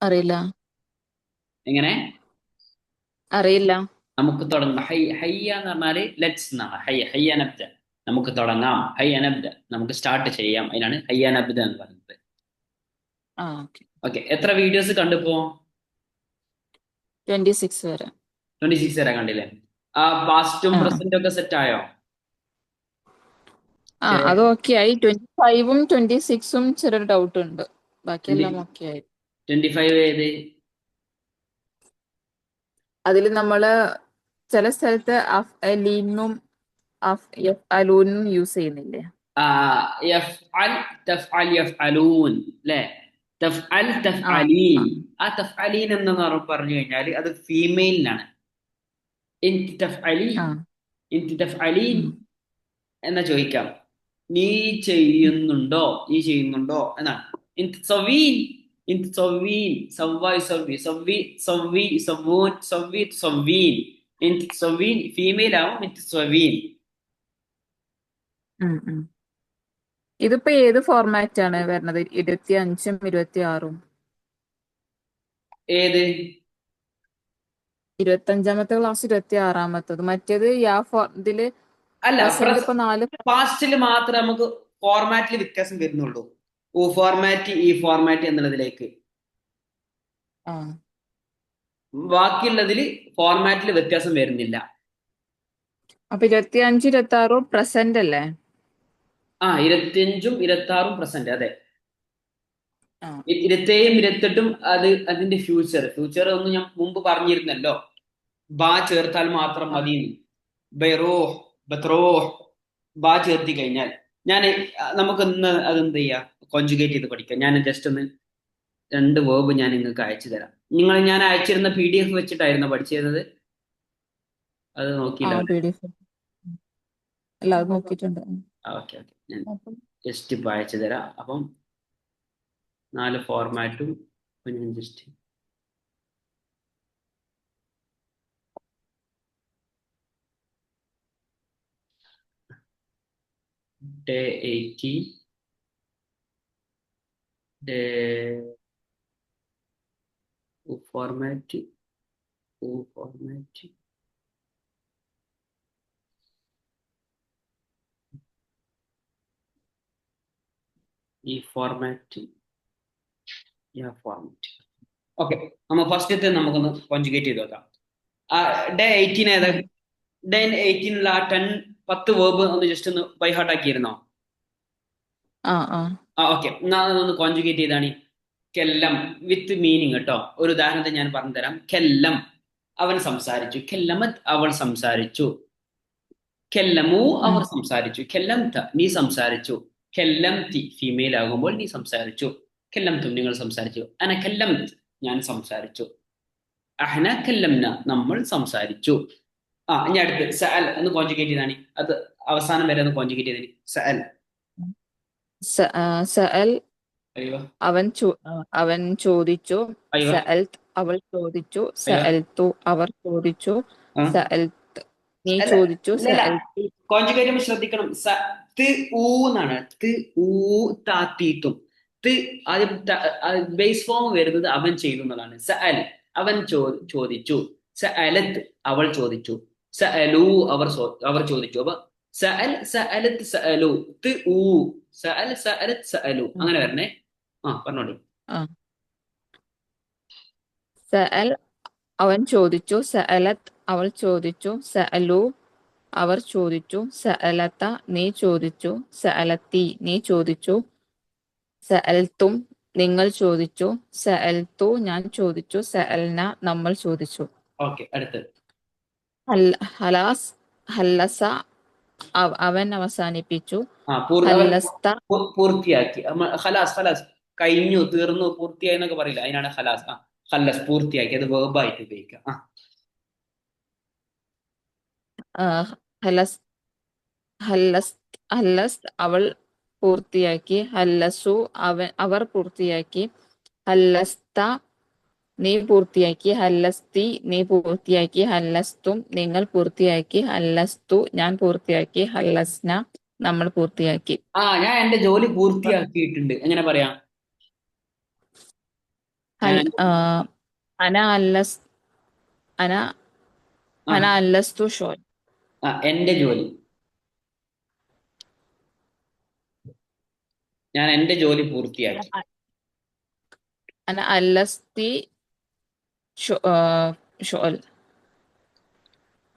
അറിയില്ല. എങ്ങനെ? അറിയില്ല. നമുക്ക് തുടങ്ങാം. ഹയ്യ എന്ന് പറഞ്ഞാല് ലെറ്റ്സ് എന്നാണ്. ഹയ്യ നബ്ദ. നമുക്ക് തുടങ്ങാം. ഹയ്യ നബ്ദ. നമുക്ക് സ്റ്റാർട്ട് ചെയ്യാം. അതിനാണ് ഹയ്യ നബ്ദ എന്ന് പറയുന്നത്. ഓക്കെ. ഓക്കെ, എത്ര വീഡിയോസ് കണ്ടിപ്പോ? 26 വരെ. 26 വരെ കണ്ടില്ലേ? ആ പാസ്റ്റും ആ പ്രസന്റും ഒക്കെ സെറ്റ് ആയോ? അത് ഓക്കെ ആയി. 25ഉം 26ഉം ചെറിയൊരു ഡൗട്ട് ഉണ്ട്. ട്വന്റി ബാക്കിയെല്ലാം ഓക്കെ ആയി. 25 ഏത്? അതിൽ നമ്മള് ചില സ്ഥലത്ത് ലീനും അലൂനും യൂസ് ചെയ്യുന്നില്ലേ? ആ യഫ്അൽ തഫ്അൽ യഫ്അലൂൻ അല്ലേ? തഫ്അൽ ആ തഫ്അലീൻ. ആ ആ തഫ്അലീൻ എന്ന് പറഞ്ഞു കഴിഞ്ഞാൽ അത് ഫീമെയിലിനാണ്. ഇൻതി തഫ്അലി, ആ ഇൻതി തഫ്അലീൻ ഉം, എന്നാ ചോദിക്കാം. നീ ചെയ്യുന്നുണ്ടോ, നീ ചെയ്യുന്നുണ്ടോ എന്നാണ്. ഇൻതി സവീൻ, ഇൻതി സവീൻ, സവ്വായ് സവ്വി, സവ്വി സവ്വി സവ്വൂൻ, സവ്വി സവ്വീൻ. ഇൻതി സവീൻ ഫീമെയിൽ ആവും. ഇൻതി സവീൻ. ഉം, ഉം. ഇതിപ്പോ ഏത് ഫോർമാറ്റ് ആണ് വരുന്നത്? 25ഉം 26ഉം? ഏത്? 25ാമത്തെ ക്ലാസ്, 26ാമത്തത്. മറ്റേത് ഇതില് അല്ല, പ്രസന്റ് ഇപ്പൊ 4. പാസ്റ്റിൽ മാത്രമേ നമുക്ക് ഫോർമാറ്റിൽ വ്യത്യാസം വരുന്നുള്ളൂ. ഓ ഫോർമാറ്റ്, ഈ ഫോർമാറ്റ് എന്നുള്ളതിലേക്ക്. ആ ബാക്കിയുള്ളതിൽ ഫോർമാറ്റിൽ വ്യത്യാസം വരുന്നില്ല. അപ്പൊ 25, 26ഉം പ്രസന്റ് അല്ലേ? 25ഉം 26ഉം പ്രസന്റ്, അതെ. ആ 27ഉം 28ഉം അത് അതിന്റെ ഫ്യൂച്ചർ ഒന്ന് ഞാൻ മുമ്പ് പറഞ്ഞിരുന്നല്ലോ. ബാ ചേർത്താൽ മാത്രം ആ മതി. ബൈറൂഹ്, ബത്റൂഹ്, ബാ ചേർത്തി കഴിഞ്ഞാൽ ഞാൻ നമുക്ക് ഇന്ന് അതെന്ത് ചെയ്യാ, കോൺജുഗേറ്റ് ചെയ്ത് പഠിക്കാം. ഞാൻ ജസ്റ്റ് ഒന്ന് രണ്ട് വേർബ് ഞാൻ നിങ്ങൾക്ക് അയച്ചു തരാം. ഞാൻ അയച്ചിരുന്ന PDF വെച്ചിട്ടായിരുന്നു പഠിച്ചിരുന്നത്. അത് നോക്കിയില്ല അവിടെ. PDF അല്ല, അത് നോക്കിയിട്ടുണ്ട്. ഓക്കെ ഓക്കെ, ഞാൻ അപ്പം ജസ്റ്റ് ഇപ്പൊ അയച്ചു തരാം. അപ്പം 4 ഫോർമാറ്റും ഞാൻ just day 18, day format, format, ഈ ഫോർമാറ്റ്, ഫോർമാറ്റ്. ഓക്കെ, നമ്മൾ ഫസ്റ്റത്തെ നമുക്കൊന്ന് കോൺജുഗേറ്റ് ചെയ്ത് നോക്കാം. ഡേ 18 ഏതാ? ഉം. ഡേ 18 ആ 10 വേർബ് ഒന്ന് ജസ്റ്റ് ഒന്ന് ബൈ ഹാർട്ട് ആക്കിയിരുന്നോ? ആ ആ ഓക്കെ, എന്നാ അതൊന്ന് കോൺജുഗേറ്റ് ചെയ്താണ്. കെല്ലം വിത്ത് മീനിങ് കേട്ടോ. ഒരു ഉദാഹരണത്തിന് ഞാൻ പറഞ്ഞു തരാം. കെല്ലം അവൻ സംസാരിച്ചു. കെല്ലമത് അവൾ സംസാരിച്ചു. കെല്ലമു ഉം. അവർ സംസാരിച്ചു. കെല്ലംത നീ സംസാരിച്ചു. കെല്ലംതി ഫീമെയിൽ ആകുമ്പോൾ നീ സംസാരിച്ചു. കെല്ലംതും നിങ്ങൾ സംസാരിച്ചു. അന കെല്ലംത് ഞാൻ സംസാരിച്ചു. അഹ്ന കെല്ലംന നമ്മൾ സംസാരിച്ചു. ഇനി അടുത്ത് സഅൽ ഒന്ന് കോൺജുഗേറ്റ് ചെയ്താണ്. അത് അവസാനം വരെ ഒന്ന് കോൺജുഗേറ്റ് ചെയ്തേ. സഅൽ. സഅൽ അയ്യോ, അവൻ ചോദിച്ചു. അയ്യോ, സഅൽത്ത് അവൾ ചോദിച്ചു. അയ്യോ. സഅൽത്തു അവർ ചോദിച്ചു. ആ സഅൽത്ത് നീ അല്ല, ചോദിച്ചു. ഇല്ലല്ല, സഅൽത്തി കോൺജുഗേറ്റ് നമ്മൾ ശ്രദ്ധിക്കണം. ത് ഊ എന്നാണ്. ത് ഊ താത്തീത്തും. ത് ആദ്യം ബേസ് ഫോം വരുന്നത് അവൻ ചെയ്തു എന്നുള്ളതാണ്. സഅൽ അവൻ ചോദിച്ചു. സഅലത്ത് അവൾ ചോദിച്ചു. സഅലു അവർ ചോദിച്ചു. അപ്പൊ സഅൽ സഅലത്ത് സഅലു. ത് ഊ സഅൽ സഅലത്ത് സഅലു, ഉം. അങ്ങനെ വരണേ. പറഞ്ഞോളി. ആ സഅൽ അവൻ ചോദിച്ചു. സഅലത്ത് അവൾ ചോദിച്ചു. സഅലു അവർ ചോദിച്ചു. സഅലത്ത നീ ചോദിച്ചു. സഅലത്തി നീ ചോദിച്ചു. സഅൽത്തും നിങ്ങൾ ചോദിച്ചു. സഅൽത്തു ഞാൻ ചോദിച്ചു. സഅൽന നമ്മൾ ചോദിച്ചു. ഓക്കെ, അടുത്ത്. ഹലാസ് ഹല്ലസ അവൻ അവസാനിപ്പിച്ചു. അവൻ ഹല്ലസ്ത പൂർത്തിയാക്കി. ഖലാസ് ഖലാസ് കഴിഞ്ഞു, തീർന്നു, പൂർത്തിയായി എന്നൊക്കെ പറയില്ല, അതിനാണ് ഖലാസ്. ഖല്ലസ് പൂർത്തിയാക്കി. അത് വേർബായിട്ട് ഉപയോഗിക്കാം. ആ, ഹലസ് ഹല്ലസ് ഹല്ലസ് അവൾ പൂർത്തിയാക്കി. ഹല്ലസു അവർ പൂർത്തിയാക്കി. ഹല്ലസ്ത നീ പൂർത്തിയാക്കി. ഹല്ലസ്തി നീ പൂർത്തിയാക്കി. ഹല്ലസ്തും നിങ്ങൾ പൂർത്തിയാക്കി. ഹല്ലസ്തു ഞാൻ പൂർത്തിയാക്കി. ഹല്ലസ്ന നമ്മൾ പൂർത്തിയാക്കി. ഞാൻ എന്റെ ജോലി പൂർത്തിയാക്കിയിട്ടുണ്ട്, എങ്ങനെ പറയാം? അൽ ഞാൻ അന അല്ലസ് അന ആ അന അല്ലസ്തു ഷോൽ. എന്റെ ജോലി, ഞാൻ എന്റെ ജോലി പൂർത്തിയാക്കി. അന അല്ലസ്തി ഷോൽ.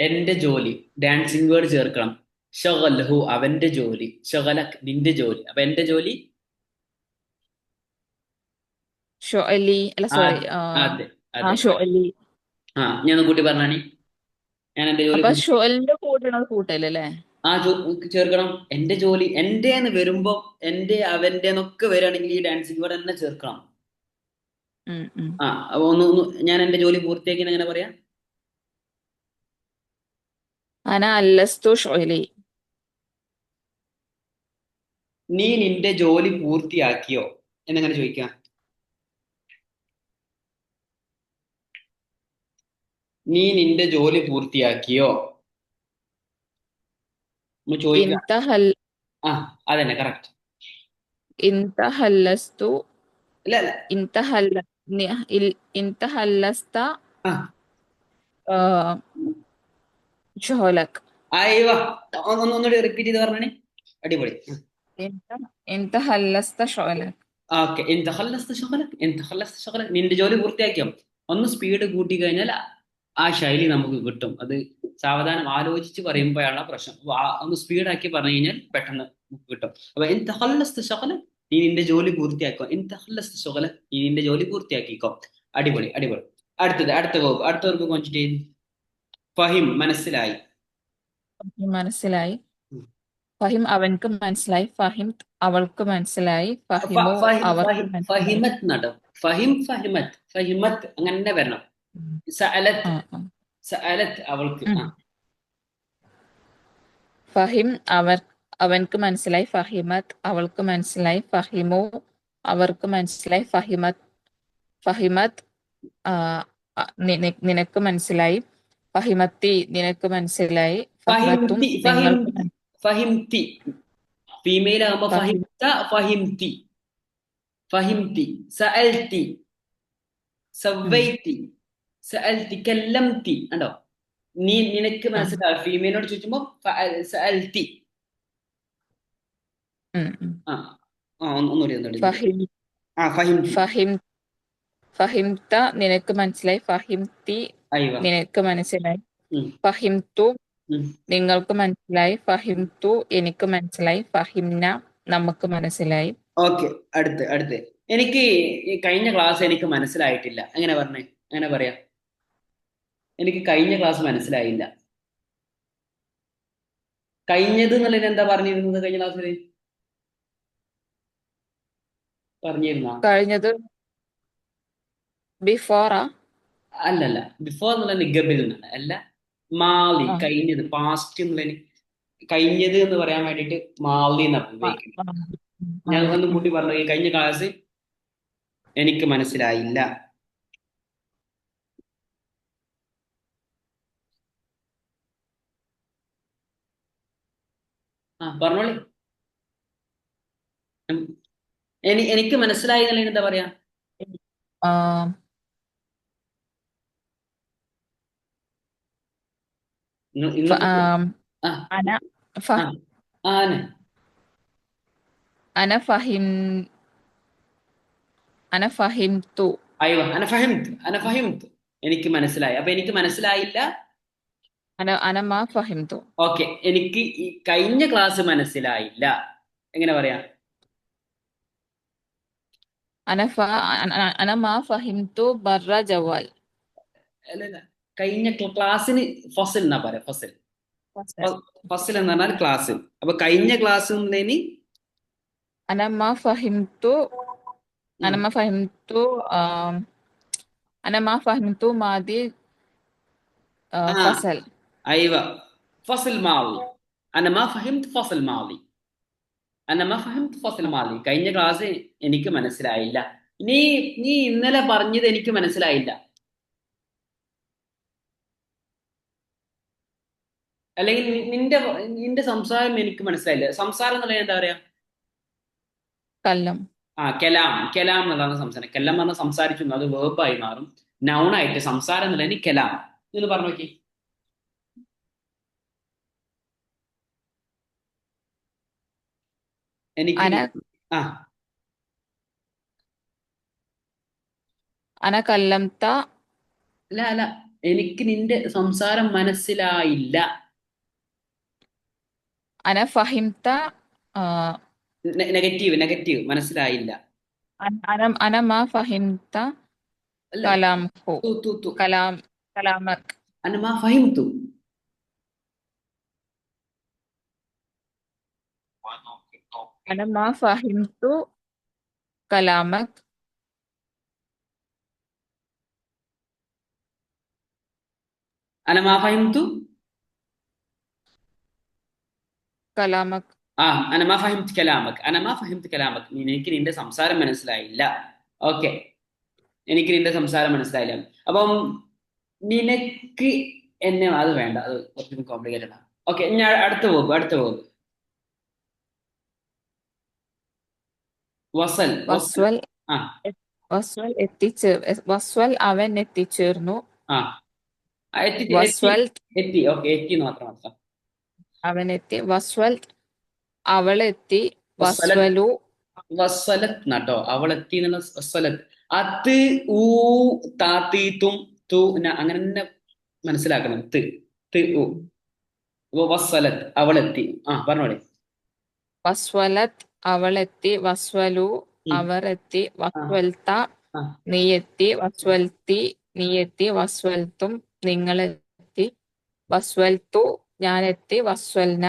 എന്റെ ജോലി, ഡാൻസിങ് വേർഡ് ചേർക്കണം. ഷഗലഹു അവന്റെ ജോലി, ഷഗലക് നിന്റെ ജോലി. അപ്പൊ എന്റെ ജോലി ഷോലി അല്ല ആ സോറി. അതെ അതെ. ഷോലി. ഞാൻ ഒന്ന് കൂട്ടി പറഞ്ഞാണി. ഞാൻ എന്റെ ജോലി അപ്പൊ ഷോലിന്റെ കൂടെയാണ് കൂട്ടല്ലേ? ചേർക്കണം. എന്റെ ജോലി എന്റെ എന്ന് വരുമ്പോ എന്റെ അവന്റെ എന്നൊക്കെ വരികയാണെങ്കിൽ ഈ ഡാൻസിങ് വേർഡ് തന്നെ ചേർക്കണം. ഉം, ഉം. അപ്പൊ ഞാൻ എന്റെ ജോലി പൂർത്തിയാക്കി എന്ന് എങ്ങനെ പറയാം? അന അല്ലസ്തു ഷോലി. നീ നിന്റെ ജോലി പൂർത്തിയാക്കിയോ എന്നെങ്ങനെ ചോദിക്കാം? നീ നിന്റെ ജോലി പൂർത്തിയാക്കിയോ എന്ന് ചോദിക്കാം. ഇൻതഹൽ ആ അതന്നെ കറക്റ്റ്. ഇൻതഹല്ലസ്തു അല്ല അല്ല. ഇൻതഹല്ല ഇൻതഹല്ലസ്ത ആ ഷോലക്. അയവ ഒന്നുകൂടി റിപ്പീറ്റ് ചെയ്ത് പറഞ്ഞേ. അടിപൊളി. ഇൻതഹല്ലസ്ത ഷോലക്. ഓക്കെ. നിന്റെ ജോലി പൂർത്തിയാക്കിയോ. ഒന്ന് സ്പീഡ് കൂട്ടി കഴിഞ്ഞാൽ ആ ശൈലി നമുക്ക് കിട്ടും. അത് സാവധാനം ആലോചിച്ച് പറയുമ്പോഴാണ് പ്രശ്നം. അപ്പൊ ഒന്ന് സ്പീഡാക്കി പറഞ്ഞു കഴിഞ്ഞാൽ പെട്ടെന്ന് നമുക്ക് കിട്ടും. അപ്പൊ നീ നിന്റെ ജോലി പൂർത്തിയാക്കോ. നീ നിന്റെ ജോലി പൂർത്തിയാക്കിക്കോ. അടിപൊളി അടിപൊളി. അടുത്തവർക്ക് കോൺച്ചിട്ട് ഫഹിം മനസ്സിലായി. മനസ്സിലായി. ഉം. ഫഹിം അവൻക്ക് മനസ്സിലായി. ഫഹിം അവൾക്ക് മനസ്സിലായി. ഫഹിമു അവർക്ക് മനസ്സിലായി. ഫഹിമത്ത് നടം. ഫഹിമത്ത് അങ്ങനെ തന്നെ വരണം. സഅലത്ത് ആ, ആ. സഅലത്ത് അവൾക്ക്. ഉം. ഫഹിം അവൻക്ക് മനസ്സിലായി. ഫഹിമത്ത് അവൾക്ക് മനസ്സിലായി. ഫഹിമു അവർക്ക് മനസ്സിലായി. ഫഹിമത്ത് നിനക്ക് മനസ്സിലായി. ഫഹിമത്തി നിനക്ക് മനസ്സിലായി. ഫഹിമത്തും ഫഹിംതി നിങ്ങൾക്ക് ഫഹിംതി ഫഹിംതി ഫീമെയിൽ ആകുമ്പോ ഫഹിംത ഫഹിംതി ഫഹിംതി സഅൽതി സവൈതി സഅൽതി കല്ലംതി. കണ്ടോ? നിനക്ക് മനസ്സിലാവും. ഫീമെയിലോട് ചോദിക്കുമ്പോ സഅൽതി. ആ ഒന്നുകൂടി. ഫഹിംതി. ഫഹിംത നിനക്ക് മനസ്സിലായി. ഫഹിംതി അയ്വ. നിനക്ക് മനസ്സിലായി. ഉം, ഫഹിംതു ഉം. നിങ്ങൾക്ക് മനസ്സിലായി. ഫഹിംതു എനിക്ക് മനസ്സിലായി. ഫഹിംന നമുക്ക് മനസ്സിലായി. ഓക്കെ. അടുത്ത് എനിക്ക് ഈ കഴിഞ്ഞ ക്ലാസ് എനിക്ക് മനസ്സിലായിട്ടില്ല. എങ്ങനെ പറയാ? എനിക്ക് കഴിഞ്ഞ ക്ലാസ് മനസ്സിലായില്ല. കഴിഞ്ഞത് എന്നുള്ളതിന് എന്താ പറഞ്ഞിരുന്നത്? കഴിഞ്ഞ ക്ലാസ്സിൽ പറഞ്ഞിരുന്ന കഴിഞ്ഞത് ബിഫോറാ? അല്ലല്ല. ബിഫോർ എന്നുള്ള നിഗബിൽ നിന്നാണ്. അല്ല, മാലി ആ, കഴിഞ്ഞത്, പാസ്റ്റ് എന്നുള്ളതിന് കഴിഞ്ഞത് എന്ന് പറയാൻ വേണ്ടിയിട്ട് മാലി എന്നാണ് ആ, ഉപയോഗിക്കുന്നത്. ആ. ഞാൻ മാലി. ഒന്നും കൂട്ടി പറഞ്ഞു. ഈ കഴിഞ്ഞ ക്ലാസ് എനിക്ക് മനസ്സിലായില്ല. പറഞ്ഞോളി. ഉം. എനിക്ക് മനസ്സിലായി എന്നുള്ളതിന് എന്താ പറയാ? ആ, ഫ- നിങ്ങൾക്ക് ആം, ആ അന ആ ഫ- ആന് അന ഫഹിം അന ഫഹിംതു. അയ്യോ അന ഫഹിംത് എനിക്ക് മനസ്സിലായി. അപ്പൊ എനിക്ക് മനസ്സിലായില്ല. അന മാ ഫഹിംതു. ഓക്കെ. എനിക്ക് ഈ കഴിഞ്ഞ ക്ലാസ് മനസ്സിലായില്ല. എങ്ങനെ പറയാ? അന മാ ഫഹിംതു ബർറ ജവാൽ. അല്ലല്ല. കഴിഞ്ഞ ക്ലാസ്സിന് ഫസിൽ എന്നാ പറയാ. ഫസിൽ എന്ന് പറഞ്ഞാൽ ക്ലാസ്. അപ്പൊ കഴിഞ്ഞ ക്ലാസ് എന്നതിന് അന മാ ഫഹിംതു അന മാ ഫഹിംതു അന മാ ഫഹിംതു മാദി ആ ഫസൽ. അയ്വ ഫസിൽ മാലി. അനമാ ഫഹിംത് ഫസിൽ മാലി. കഴിഞ്ഞ ക്ലാസ് എനിക്ക് മനസ്സിലായില്ല. നീ നീ ഇന്നലെ പറഞ്ഞത് എനിക്ക് മനസ്സിലായില്ല. അല്ലെങ്കിൽ നിന്റെ സംസാരം എനിക്ക് മനസ്സിലായില്ല. സംസാരം എന്നുള്ളത് എന്താ പറയാ? കല്ലം. കെലാം കെലാം എന്നുള്ളതാണ് സംസാരം. കെല്ലാം എന്ന് പറഞ്ഞാൽ സംസാരിച്ചു എന്ന്, അത് വേർബായി മാറും. നൗണായിട്ട് സംസാരം എന്നുള്ളതിന് കെലാം എന്ന് പറഞ്ഞു നോക്കി. എനിക്ക് أنا ആ أنا كلمت. അല്ല അല്ല, എനിക്ക് നിന്റെ സംസാരം മനസ്സിലായില്ല. أنا فهمت. آه، നെഗറ്റീവ് നെഗറ്റീവ്, മനസ്സിലായില്ല. أنا ما فهمت അല്ല, كلامه. തു തു തു كلامك. അന്ന മാ ഫഹിംതു. أنا ما فهمت كلامك. അന്ന മാ ഫഹിംതു. كلامك. ആ അന മാ ഫഹിംത് കലാമക്, അന മാ ഫഹിംത് കലാമക്, എനിക്ക് നിന്റെ സംസാരം മനസ്സിലായില്ല. ഓക്കെ, എനിക്ക് നിന്റെ സംസാരം മനസ്സിലായില്ല. അപ്പം നിനക്ക് എന്നെ, അത് വേണ്ട, അത് കുറച്ചും കോംപ്ലിക്കേറ്റഡ് ആണ്. ഓക്കെ, ഞാൻ അടുത്ത പോകും. വസൽ വസൽ. വസ്വൽ ആ വസ്വൽ അവൻ എത്തിച്ചേർന്നു. ആ എത്തി എത്തി വസ്വൽ എത്തി. ഓക്കെ, എത്തി എന്ന് മാത്രം അർത്ഥം. അവൻ എത്തി. വസ്വൽ അവൾ എത്തി. വസ്വലത് വസ്വലു വസ്വലത് നട്ടോ, അവൾ എത്തി എന്നുള്ള വസ്വലത്. അത് ഊ താത്തീത്തും തു അങ്ങനെ തന്നെ മനസ്സിലാക്കണം. ത് ത് ഊ. അപ്പൊ വസ്വലത് അവളെത്തി. പറഞ്ഞോളെ. വസ്വലത് അവൾ എത്തി. വസ്വലു ഉം. അവർ എത്തി. ആ വസ്വൽത്ത ആ നീ എത്തി. വസ്വൽത്തി നീ എത്തി. വസ്വൽത്തും നിങ്ങൾ എത്തി. വസ്വൽത്തു ഞാൻ എത്തി. വസ്വൽന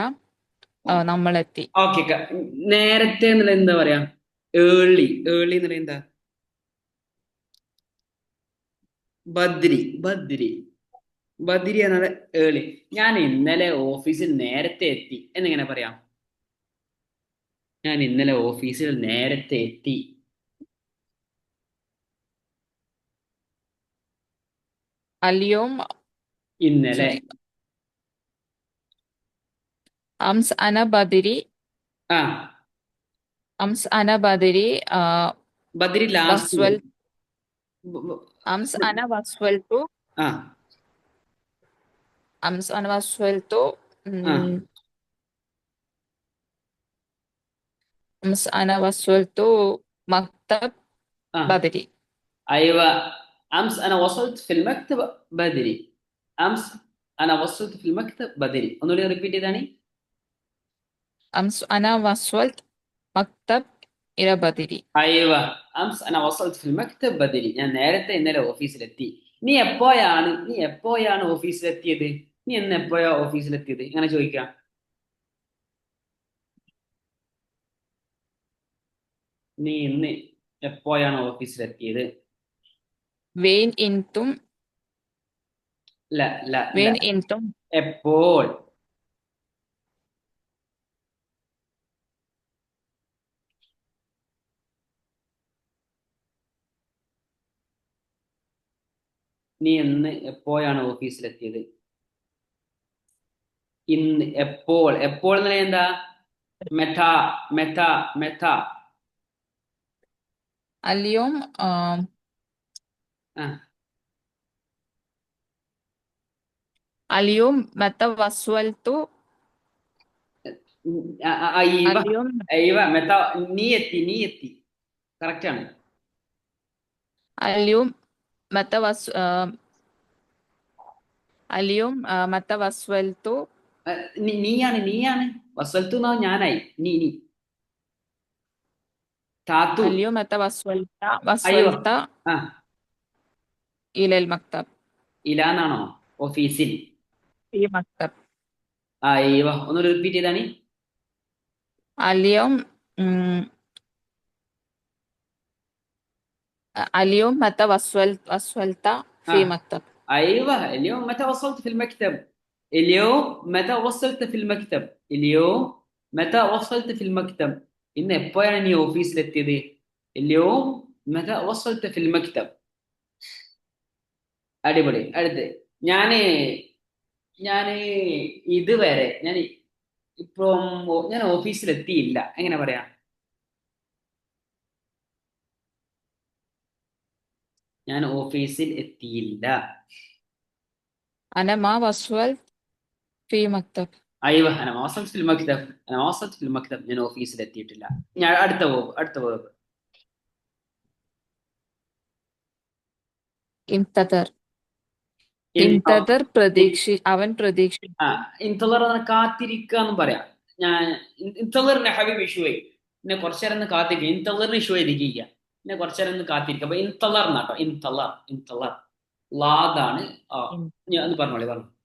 നമ്മളെത്തി. ഓക്കെ, നേരത്തെ എന്നുള്ള എന്താ പറയാ? ഏർലി. ഏർലി എന്നുള്ള എന്താ? ബദ്രി ബദ്രി ബദ്രി എന്നുള്ള ഏർലി. ഞാൻ ഇന്നലെ ഓഫീസിൽ നേരത്തെ എത്തി എന്നിങ്ങനെ പറയാം. ഞാൻ ഇന്നലെ ഓഫീസിൽ നേരത്തെ എത്തി. اليوم ഇന്നലെ. sorry أمس أنا بدري. ആ أمس أنا بدري. ബദ്രി ലാസ്റ്റ്. وصلت. أمس أنا وصلت. ആ أمس أنا وصلت. ആ أمس أنا وصلت مكتب ആ بدري. ايوه. امس انا وصلت في المكتب بدري. امس انا وصلت في المكتب بدري. ഒന്നുകൂടി റിപ്പീറ്റ് ചെയ്താണി. أمس أنا وصلت مكتب إلى بدري. ايوه. امس انا وصلت في المكتب بدري. ഞാൻ നേരത്തെ ഇന്നലെ ഓഫീസിലെത്തി. നീ എപ്പോഴാണ് ഓഫീസിലെത്തിയത്? നീ എന്ന് എപ്പോഴാ ഓഫീസിലെത്തിയത്? ഇങ്ങനെ ചോദിക്കാം. നീ ഇന്ന് എപ്പോഴാണ് ഓഫീസിലെത്തിയത്? وين أنتم؟ ല ല ല وين أنتم؟ എപ്പോൾ. നീ എന്ന് എപ്പോഴാണ് ഓഫീസിലെത്തിയത്? ഇന്ന് എപ്പോൾ. എപ്പോൾ എന്ന് പറഞ്ഞാൽ എന്താ? മെഥ മെഥ മെഥ. اليوم ആ اليوم متى وصلت؟ അയ്യവ اليوم അയ്യവ മെഥ. നീ എത്തി കറക്റ്റ് ആണ്. اليوم متى اليوم متى وصلت؟ നീയാണ് വസൽത്തു എന്നാ ഞാനായി. നീ താത്തു. اليوم متى وصلت അയ്യോ. وصلت ആ إلى المكتب. ഇലാന്നാണോ? ഓഫീസിൽ. في مكتب. അയ്യവ, ഒന്നുകൂടി റിപ്പീറ്റ് ചെയ്താണ്. اليوم اليوم متى وصلت في ആ مكتب. ايوه. اليوم متى وصلت في المكتب. اليوم متى وصلت في المكتب. اليوم متى وصلت في المكتب. ഇന്ന് എപ്പോഴാണ് നീ ഓഫീസിലെത്തിയത്? اليوم متى وصلت في المكتب. അടിപൊളി. അടുത്ത് ഞാന് ഞാന് ഇതുവരെ ഇപ്പം ഞാൻ ഓഫീസിലെത്തിയില്ല. എങ്ങനെ പറയാം? ഞാൻ ഓഫീസിൽ എത്തിയില്ല. أنا ما وصلت في مكتب. അയ്യോ അന വാസൽ ഫിൽ മക്തബ്. അന വാസൽ ഫിൽ മക്തബ്. ഞാൻ ഓഫീസിൽ എത്തിയിട്ടില്ല. ഞാൻ അടുത്ത വേർബ്. انتظر. ഇൻ- انتظر അവൻ പ്രതീക്ഷിച്ചു. ആ ഇൻതളർ കാത്തിരിക്കുക എന്നും പറയാം. ഞാൻ ഇൻതളറിന്റെ ഹബീബ് ഇഷുവേ എന്നെ കുറച്ചു നേരം ഒന്ന് കാത്തിരിക്കുക. ഇൻതളറിന് ഇഷുവേ ഇരിക്കുക. എന്നെ കുറച്ചു നേരം ഒന്ന് കാത്തിരിക്കുക. അപ്പൊ ഇൻതളർ എന്നാട്ടോ. ഇൻതളർ ലാദാണ്. ആ ഇൻ- ഞാൻ ഒന്ന് പറഞ്ഞു.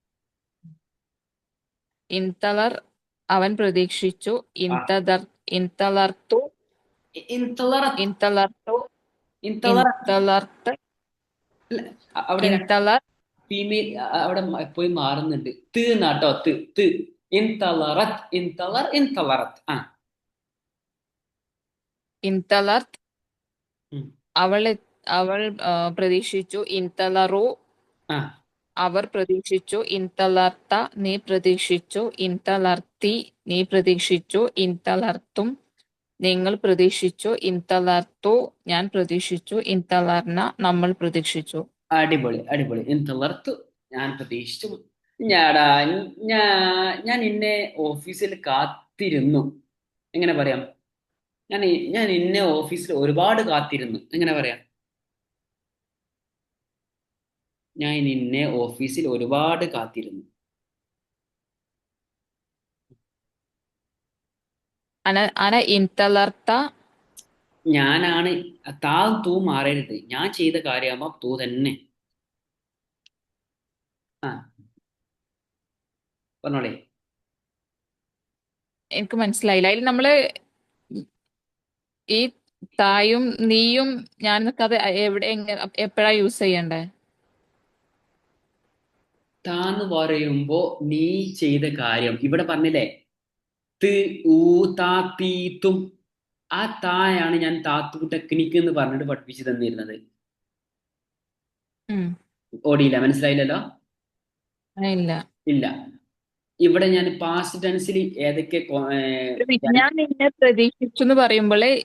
انتظر അവൻ പ്രതീക്ഷിച്ചു. ആ انتظرت. ഇൻതളർ انتظرت. ഇൻതളർ انتظرت. അവിടെ انتظر. ഫീമെയിൽ അവിടെ എപ്പോഴും മാറുന്നുണ്ട്. ത് എന്നാട്ടോ. ത് ഇൻതളറത്ത്. ആ انتظرت. ഉം. അവൾ പ്രതീക്ഷിച്ചു. انتظروا. ആ അവർ പ്രതീക്ഷിച്ചു. انتظرت. നീ പ്രതീക്ഷിച്ചു. انتظرتي. നീ പ്രതീക്ഷിച്ചു. انتظرتم. നിങ്ങൾ പ്രതീക്ഷിച്ചു. انتظرتوا. ഞാൻ പ്രതീക്ഷിച്ചു. انتظرنا. നമ്മൾ പ്രതീക്ഷിച്ചു. അടിപൊളി. ഇൻതളർത്തു ഞാൻ പ്രതീക്ഷിച്ചു. ഞാടാ ഞാൻ നിന്നെ ഓഫീസിൽ കാത്തിരുന്നു. എങ്ങനെ പറയാം? ഞാൻ നിന്നെ ഓഫീസിൽ ഒരുപാട് കാത്തിരുന്നു. എങ്ങനെ പറയാം? ഞാൻ നിന്നെ ഓഫീസിൽ ഒരുപാട് കാത്തിരുന്നു. أنا انتظرت. ഞാനാണ്. താ തൂ മാറരുത്. ഞാൻ ചെയ്ത കാര്യമാകുമ്പോ തൂ തന്നെ. ആ പറഞ്ഞോളേ. എനിക്ക് മനസ്സിലായില്ല. അതിൽ നമ്മള് ഈ തായും നീയും ഞാൻ അത് എവിടെ എപ്പോഴാ യൂസ് ചെയ്യണ്ടേ? താന്ന് പറയുമ്പോ നീ ചെയ്ത കാര്യം ഇവിടെ പറഞ്ഞില്ലേ. ത് ഊ താ തീത്തും. ആ തായാണ് ഞാൻ താത്തു ടെക്നിക്ക് എന്ന് പറഞ്ഞിട്ട് പഠിപ്പിച്ചു തന്നിരുന്നത്. ഉം. ഓടിയില്ല, മനസ്സിലായില്ലല്ലോ. ഇല്ല. ഇല്ല. ഇവിടെ ഞാൻ പാസ്റ്റ് ടെൻസിൽ ഏതൊക്കെ ഒരു മിനിറ്റ്. ഞാൻ നിന്നെ പ്രതീക്ഷിച്ചു എന്ന് പറയുമ്പോള്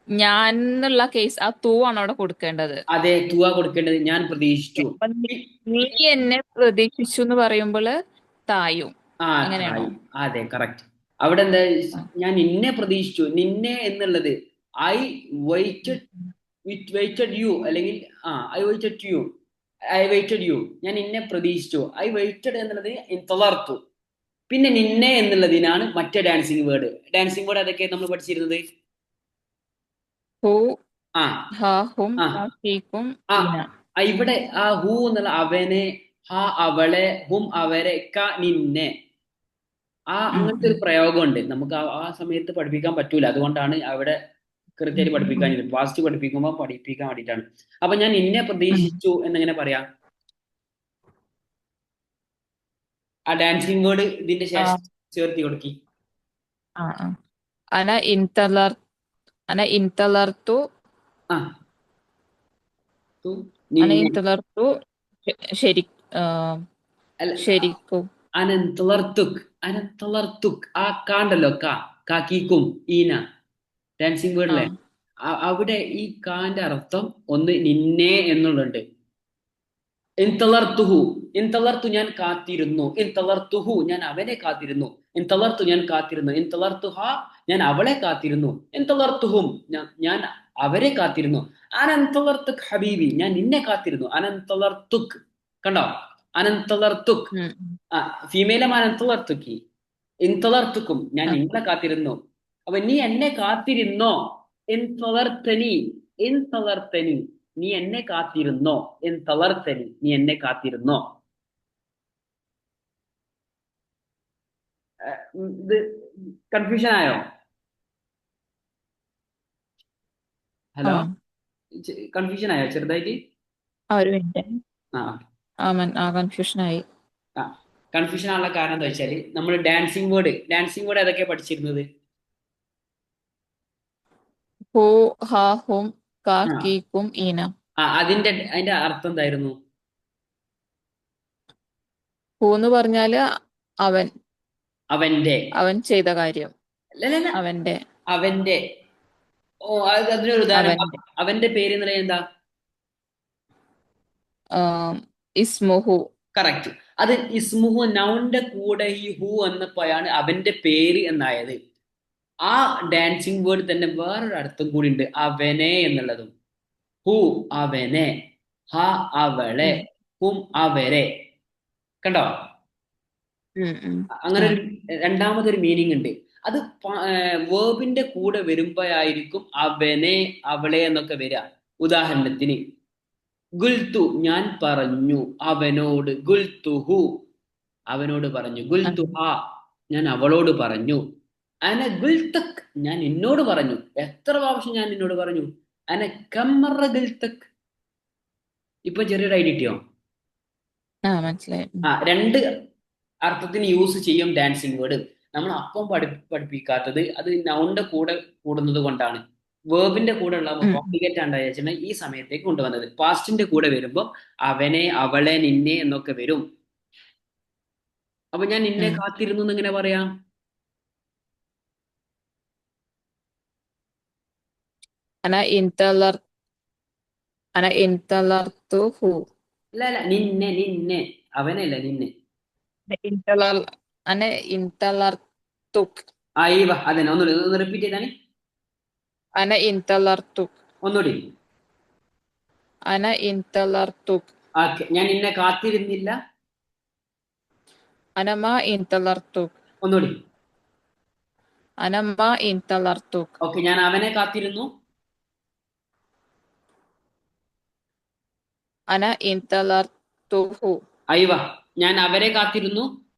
ഞാൻ എന്നുള്ള കേസ് ആ തൂ ആണ് അവിടെ കൊടുക്കേണ്ടത്. അതെ, തുക കൊടുക്കേണ്ടത്. ഞാൻ പ്രതീക്ഷിച്ചു. അപ്പൊ നീ എന്നെ പ്രതീക്ഷിച്ചു എന്ന് പറയുമ്പോള് തായും. ആ അങ്ങനെയാണോ? തായി. അതെ, കറക്റ്റ്. അവിടെ എന്താ? ആ. ഞാൻ നിന്നെ പ്രതീക്ഷിച്ചു. നിന്നെ എന്നുള്ളത് ഐ വെയിറ്റഡ് വെയിറ്റഡ് യു, അല്ലെങ്കിൽ ഐ വെയിറ്റഡ് യു. ഞാൻ നിന്നെ പ്രതീക്ഷിച്ചു. ഐ വെയിറ്റഡ് എന്നുള്ളത് ഇൻതളർത്തു. പിന്നെ നിന്നെ എന്നുള്ളതിനാണ് മറ്റേ ഡാൻസിങ് വേർഡ് അതൊക്കെ നമ്മൾ പഠിച്ചിരുന്നത്. ഹു, ആ ഹ, ഹും, ആ ഹ, ഹീക്കും, ആ ഈന. ഇവിടെ ആ ഹു എന്നുള്ള അവനെ, ഹ അവളെ, ഹും അവരെ, ക നിന്നെ. അങ്ങനത്തെ ഒരു പ്രയോഗമുണ്ട്. നമുക്ക് ആ സമയത്ത് പഠിപ്പിക്കാൻ പറ്റൂല. അതുകൊണ്ടാണ് അവിടെ കൃത്യമായിട്ട് പഠിപ്പിക്കാൻ. പാസ്റ്റ് പഠിപ്പിക്കാൻ വേണ്ടിയിട്ടാണ്. അപ്പൊ ഞാൻ നിന്നെ പ്രതീക്ഷിച്ചു എന്നെങ്ങനെ പറയാം? ആ ഡാൻസിങ് വേർഡ് ഇതിന്റെ ആ ശേഷം ചേർത്തി കൊടുക്കി. ആ ആ. അന ഇൻതലർ അന ഇൻതലർത്തു. ആ തു നിന്നെ. ഇൻതലർത്തു. ശരി. ആ, അല്ല, ശരിക്കും. അനന്തളർത്തുക്. ആ കാണ്ടല്ലോ, കാക്കീക്കും ഈന ഡാൻസിങ് ആ വേർഡിലെ അവിടെ ഈ കാന്റെ അർത്ഥം ഒന്ന് നിന്നെ എന്നുള്ളുണ്ട്. ഇൻതളർത്തുഹു. ഇൻതളർത്തു ഞാൻ കാത്തിരുന്നു. ഇൻതളർത്തുഹു ഞാൻ അവനെ കാത്തിരുന്നു. ഇൻതളർത്തു ഞാൻ കാത്തിരുന്നു. ഇൻതളർത്തുഹ ഞാൻ അവളെ കാത്തിരുന്നു. ഇൻതളർത്തുഹും ഞാൻ അവരെ കാത്തിരുന്നു. അനന്തളർത്തുക് ഹബീബി ഞാൻ നിന്നെ കാത്തിരുന്നു. അനന്തളർത്തുക്. കണ്ടോ? അനന്തളർത്തുക്. ഉം. ആ ഫീമെയിലും അനന്തളർത്തുക്കി. ഇൻതളർത്തുക്കും ഞാൻ ആ. നിങ്ങളെ കാത്തിരുന്നു. അപ്പൊ നീ എന്നെ കാത്തിരുന്നോ? ഇൻതളർത്തനി. ഇൻതളർത്തനി നീ എന്നെ കാത്തിരുന്നോ? ഇൻതളർത്തനി നീ എന്നെ കാത്തിരുന്നോ? ഇത് കൺഫ്യൂഷൻ ആയോ? ആ ഹലോ, കൺഫ്യൂഷൻ ആയോ ചെറുതായിട്ട്? ഒരു മിനിറ്റ്. ആ കൺഫ്യൂഷനായി. ആ കൺഫ്യൂഷൻ ആണുള്ള കാരണം എന്താ വെച്ചാല് നമ്മൾ ഡാൻസിങ് വേർഡ് ഏതൊക്കെ പഠിച്ചിരുന്നത്? ഹു, ഹ, ഹും, ക, ആ കീക്കും, ഈന. അതിന്റെ അർത്ഥം എന്തായിരുന്നു? ഹു എന്ന് പറഞ്ഞാല് അവൻ അവന്റെ. അവൻ ചെയ്ത കാര്യം. അല്ലല്ല, അവന്റെ അവന്റെ. ഓ അതിനൊരു ഉദാഹരണം. അവന്റെ അവന്റെ പേര് എന്ന് പറയുന്നത് എന്താ? ആം, ഇസ്മുഹു. കറക്റ്റ്. അത് ഇസ്മുഹു നൗണിന്റെ കൂടെ ഈ ഹു എന്നപ്പോഴാണ് അവന്റെ പേര് എന്നായത്. ആ ഡാൻസിങ് വേർഡ് തന്നെ വേറൊരു അർത്ഥം കൂടി ഉണ്ട്, അവനെ എന്നുള്ളതും. ഹു അവനെ, ഹ അവളെ, ഉം, ഹും അവരെ. കണ്ടോ? ഉം, ഉം. അങ്ങനെ ആ, ഒരു രണ്ടാമതൊരു മീനിങ് ഉണ്ട്. അത് വേർബിന്റെ കൂടെ വരുമ്പോഴായിരിക്കും അവനെ അവളെ എന്നൊക്കെ വരിക. ഉദാഹരണത്തിന് ഗുൽത്തു ഞാൻ പറഞ്ഞു അവനോട്, ഗുൽത്തുഹു അവനോട് പറഞ്ഞു, ആ, ഗുൽത്തുഹ ഞാൻ അവളോട് പറഞ്ഞു, അന ഗുൽത്തക് ഞാൻ നിന്നോട് പറഞ്ഞു. എത്ര പ്രാവശ്യം ഞാൻ നിന്നോട് പറഞ്ഞു? അന കമ്മറ ഗുൽത്തക്. ഇപ്പൊ ചെറിയൊരു ഐഡിയ കിട്ടിയോ? ആ, മനസ്സിലായി. ഉം, രണ്ട് അർത്ഥത്തിന് യൂസ് ചെയ്യും ഡാൻസിങ് വേർഡ്. നമ്മൾ അപ്പം പഠിപ്പിക്കാത്തത് അത് നൗണിന്റെ കൂടെ കൂടുന്നത് കൊണ്ടാണ്. വേർബിന്റെ കൂടെ ഉള്ള ഉം, കോംപ്ലിക്കേറ്റ് ആണ്ടാ വെച്ചാൽ ഈ സമയത്തേക്ക് കൊണ്ടുവന്നത്. പാസ്റ്റിന്റെ കൂടെ വരുമ്പോൾ അവനെ അവളെ നിന്നെ എന്നൊക്കെ വരും. അപ്പൊ ഞാൻ നിന്നെ ഉം. കാത്തിരുന്നു എന്ന് എങ്ങനെ പറയാം? അന ഇൻതലർ അന ഇൻതലർത്തുഹു. അല്ല അല്ല, നിന്നെ നിന്നെ, അവനല്ല നിന്നെ. ഇൻതലർ അന ഇൻതലർത്തുക്. അയവ അതന്നെ, ഒന്ന് റിപ്പീറ്റ് ചെയ്താണി. അന ഇൻതലർത്തുക്. ഒന്നുകൂടി. അന ഇൻതലർത്തുക്. ഓക്കെ, ഞാൻ നിന്നെ കാത്തിരുന്നില്ല. അനമ ഇൻതലർത്തുക്. ഒന്നുകൂടി. അനമ ഇൻതലർത്തുക്. ഓക്കെ, ഞാൻ അവനെ കാത്തിരുന്നു. അന ഇൻതലർത്തുഹു. അയവ ഞാൻ അവരെ കാത്തിരുന്നു.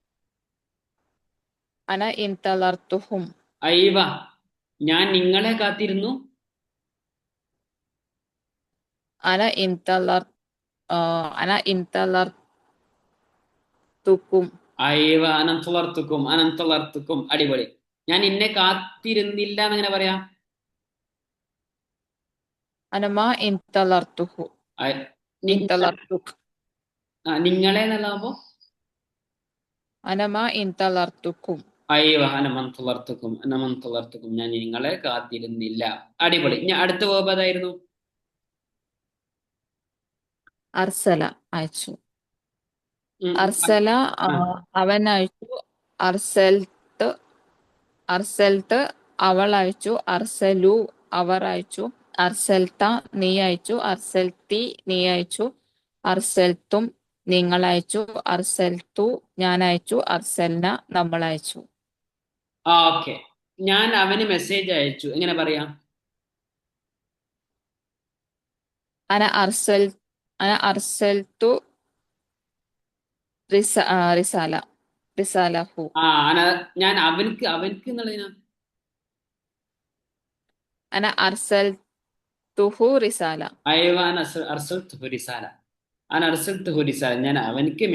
അന ഇൻതലർത്തുഹും. അയവ ഞാൻ നിങ്ങളെ കാത്തിരുന്നു. അന ഇൻതലർ ആ, അന ഇൻതലർത്തുക്കും. അയവ അനന്തളർത്തുക്കും, അനന്തളർത്തുക്കും. അടിപൊളി. ഞാൻ നിന്നെ കാത്തിരുന്നില്ല എന്നെങ്ങനെ പറയാ? അനമ ഇൻതലർത്തുഹു. അയ- നി- ഇൻതലർത്തുക്. നിങ്ങളെ എന്നുള്ളതാകുമ്പോ അനമ ഇൻതലർത്തുക്കും. അയവ അനമന്തളർത്തുക്കും, അനമന്തളർത്തുക്കും. ഞാൻ നിങ്ങളെ കാത്തിരുന്നില്ല. അടിപൊളി. ഞാൻ അടുത്ത വേർബ് അതായിരുന്നു. അർസല അയച്ചു. ഉം, ഉം. അർസല ആ അവൻ അയച്ചു. അർസൽത്ത് അർസൽത്ത് അവൾ അയച്ചു. അർസലു അവർ അയച്ചു. അർസൽത്ത നീ അയച്ചു. അർസൽത്തി നീ അയച്ചു. അർസൽത്തും നിങ്ങൾ അയച്ചു. അർസൽത്തു ഞാൻ അയച്ചു. അർസൽന നമ്മൾ അയച്ചു. ഓക്കെ, ഞാൻ അവന് മെസ്സേജ് അയച്ചു എങ്ങനെ പറയാം? അന അർസൽ അന അർസൽത്തു റിസാല റിസാലഹു. ആ അന ഞാൻ അവൻക്ക് അവൻക്ക് എന്നുള്ളതിനാ. അന അർസൽത്തുഹു റിസാല. അയവാൻ അർസൽത്ത് ഹുരിസാല. അൻ അർസൽത്ത് ഹുരിസാല ഞാൻ അവൻക്ക്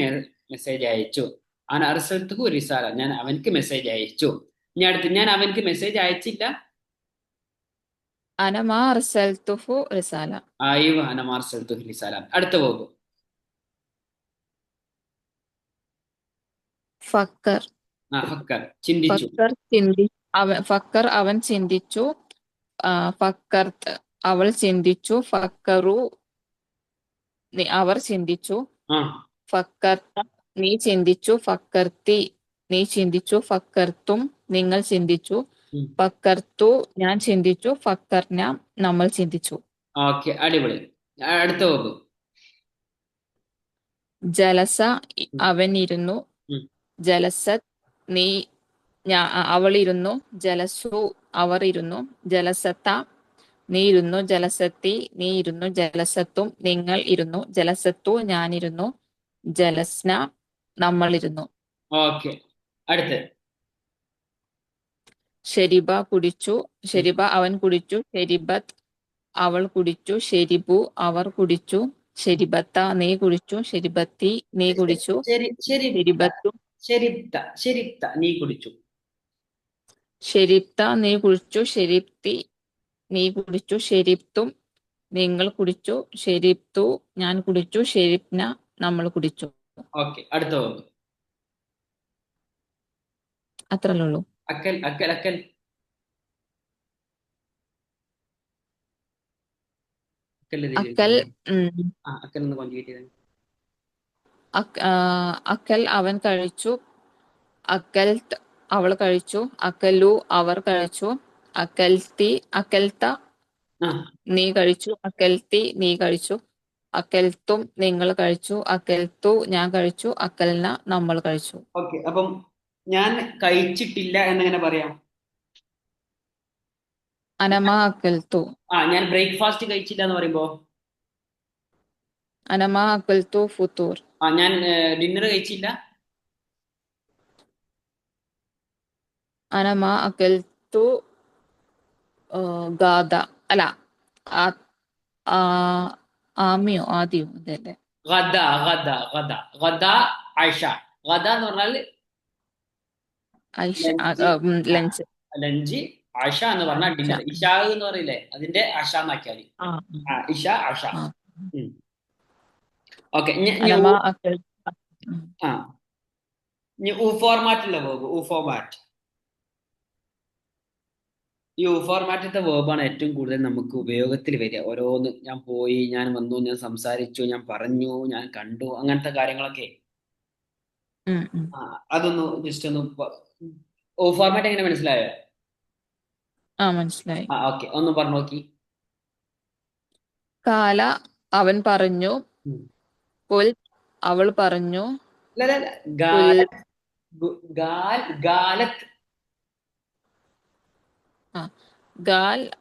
മെസ്സേജ് അയച്ചു. അൻ അർസൽത്ത് ഹുരിസാല ഞാൻ അവൻക്ക് മെസ്സേജ് അയച്ചു. ഇനി അടുത്ത് ഞാൻ അവൻക്ക് മെസ്സേജ് അയച്ചില്ല. അന മാ അർസൽത്തുഹു റിസാല. അയവ അന അർസൽത്ത് ഹുരിസാല. അടുത്ത പോകും. ഫക്കർ ഫക്കർ ചിന്തിച്ചു. ഫക്കർ അവൻ ചിന്തിച്ചു. ഫക്കർത്ത് അവൾ ചിന്തിച്ചു. ഫക്കറു അവർ ചിന്തിച്ചു. ആ ഫക്കർത്ത നീ ചിന്തിച്ചു. ഫക്കർത്തി നീ ചിന്തിച്ചു. ഫക്കർത്തും നിങ്ങൾ ചിന്തിച്ചു. ഫക്കർത്തു ഞാൻ ചിന്തിച്ചു. ഫക്കർന നമ്മൾ ചിന്തിച്ചു. ഓക്കെ, അടിപൊളി. അടുത്ത പോകും. ജലസ അവൻ ഇരുന്നു. ജലസത് നീ അവൾ ഇരുന്നു. ജലസു അവർ ഇരുന്നു. ജലസത്ത നീ ഇരുന്നു. ജലസത്തി നീ ഇരുന്നു. ജലസത്തും നിങ്ങൾ ഇരുന്നു. ജലസത്തു ഞാനിരുന്നു. ജലസ്ന നമ്മൾ ഇരുന്നു. ഓക്കെ, അടുത്ത്. ഷെരിബ കുടിച്ചു. ഷെരിബ അവൻ കുടിച്ചു. ഷെരിബത്ത് അവൾ കുടിച്ചു. ഷെരിബു അവർ കുടിച്ചു. ഷെരിബത്ത നീ കുടിച്ചു. ഷെരിബത്തി നീ കുടിച്ചു. ശരി ശരി ഷെരിബത്തു ശരിത്ത ശരിത്ത നീ കുടിച്ചു. ഷെരിബ്ത നീ കുടിച്ചു. ഷെരിബ്തി നീ കുടിച്ചു. ഷെരിബ്തും നിങ്ങൾ കുടിച്ചു. ഷെരിബ്തു ഞാൻ കുടിച്ചു. ഷെരിബ്ന നമ്മൾ കുടിച്ചു. ഓക്കെ, അടുത്ത പോകും. അത്രല്ലേ ഉള്ളൂ. അക്കൽ അക്കൽ അക്കൽ. അക്കൽ അക്കൽ. അക്കൽ ഒന്ന് കോൺജുഗേറ്റ് ചെയ്തേ. അക്കൽ അവൻ കഴിച്ചു. അക്കൽത്ത് അവൾ കഴിച്ചു. അക്കലു അവർ കഴിച്ചു. അക്കൽത്ത ആ നീ കഴിച്ചു. അക്കൽത്തി നീ കഴിച്ചു. അക്കൽത്തും നിങ്ങൾ കഴിച്ചു. അക്കൽത്തു ഞാൻ കഴിച്ചു. അക്കൽന നമ്മൾ കഴിച്ചു. ഓക്കെ. അപ്പം ഞാൻ കഴിച്ചിട്ടില്ല എന്നെങ്ങനെ പറയാം? അനമ അക്കൽത്തു. ഞാൻ ബ്രേക്ക്ഫാസ്റ്റ് കഴിച്ചില്ല എന്ന് പറയുമ്പോ അനമ അക്കൽത്തു ഫുത്തൂർ. ഞാൻ ഡിന്നർ കഴിച്ചില്ല. അനമ അക്കൽത്തു ഗാദ. അല്ല, ആ- ആ- ആമിയോ ആദ്യം അതല്ലേ? ഗദ ഗദ ഗദ ഗദ ആയിഷ. ഗദ എന്ന് പറഞ്ഞാൽ Aisha. Lunch. Lunch. Lunch. Asha എന്ന് പറഞ്ഞാൽ ആയിഷ. ഡിന്നർ. ഇഷാ എന്ന് പറയില്ലേ, അതിന്റെ ആഷ എന്നാക്കിയാൽ മതി. ആ ഇഷ ആഷ. ആ. ഓക്കെ. അനമ അക്കൽ. ആ ഊ ഫോർമാറ്റുള്ള വേർബ്. ഊ ഫോർമാറ്റ്. ഈ ഊ ഫോർമാറ്റത്തെ വേർബാണ് ഏറ്റവും കൂടുതൽ നമുക്ക് ഉപയോഗത്തിൽ വരിക. ഓരോന്ന് ഞാൻ പോയി, ഞാൻ വന്നു, ഞാൻ സംസാരിച്ചു, ഞാൻ പറഞ്ഞു, ഞാൻ കണ്ടു, അങ്ങനത്തെ കാര്യങ്ങളൊക്കെ. ഉം, ഉം. അതൊന്ന് ജസ്റ്റ് ഒന്ന് ഊ ഫോർമാറ്റ് എങ്ങനെ മനസ്സിലായോ? മനസ്സിലായി. ഓക്കെ, ഒന്ന് പറഞ്ഞു നോക്കി. കാല അവൻ പറഞ്ഞു. ഉം. കുൽ അവൾ പറഞ്ഞു. അല്ല, അല്ല, അല്ല. കുൽ ഗാലത്ത്. ആ ഗാൽ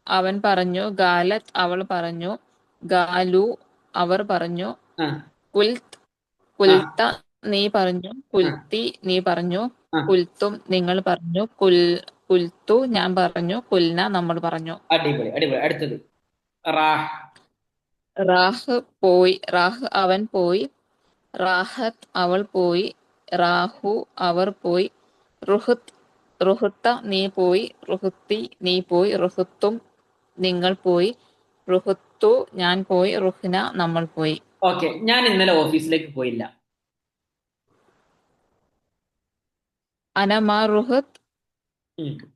അവൻ പറഞ്ഞു. ഗാലത്ത് അവൾ പറഞ്ഞു. ഗാലു അവർ പറഞ്ഞു. ആ കുൽത്ത് ആ കുൽത്ത നീ പറഞ്ഞു. ആ കുൽത്തി നീ പറഞ്ഞു. ആ കുൽത്തും നിങ്ങൾ പറഞ്ഞു. കുൽത്തു ഞാൻ പറഞ്ഞു. കുൽന നമ്മൾ പറഞ്ഞു. അടിപൊളി, അടിപൊളി. അടുത്തത് റാഹ്. റാഹ് അവൻ പോയി. റാഹത്ത് അവൾ പോയി. റാഹു അവർ പോയി. റുഹുത്ത നീ പോയി. റുഹുത്തി നീ പോയി. റുഹുത്തും നിങ്ങൾ പോയി. റുഹുത്തു ഞാൻ പോയി. റുഹ്ന നമ്മൾ പോയി. ഓക്കെ. ഞാൻ ഇന്നലെ ഓഫീസിലേക്ക് പോയില്ല. അനമാ റുഹത്ത്. ഉം.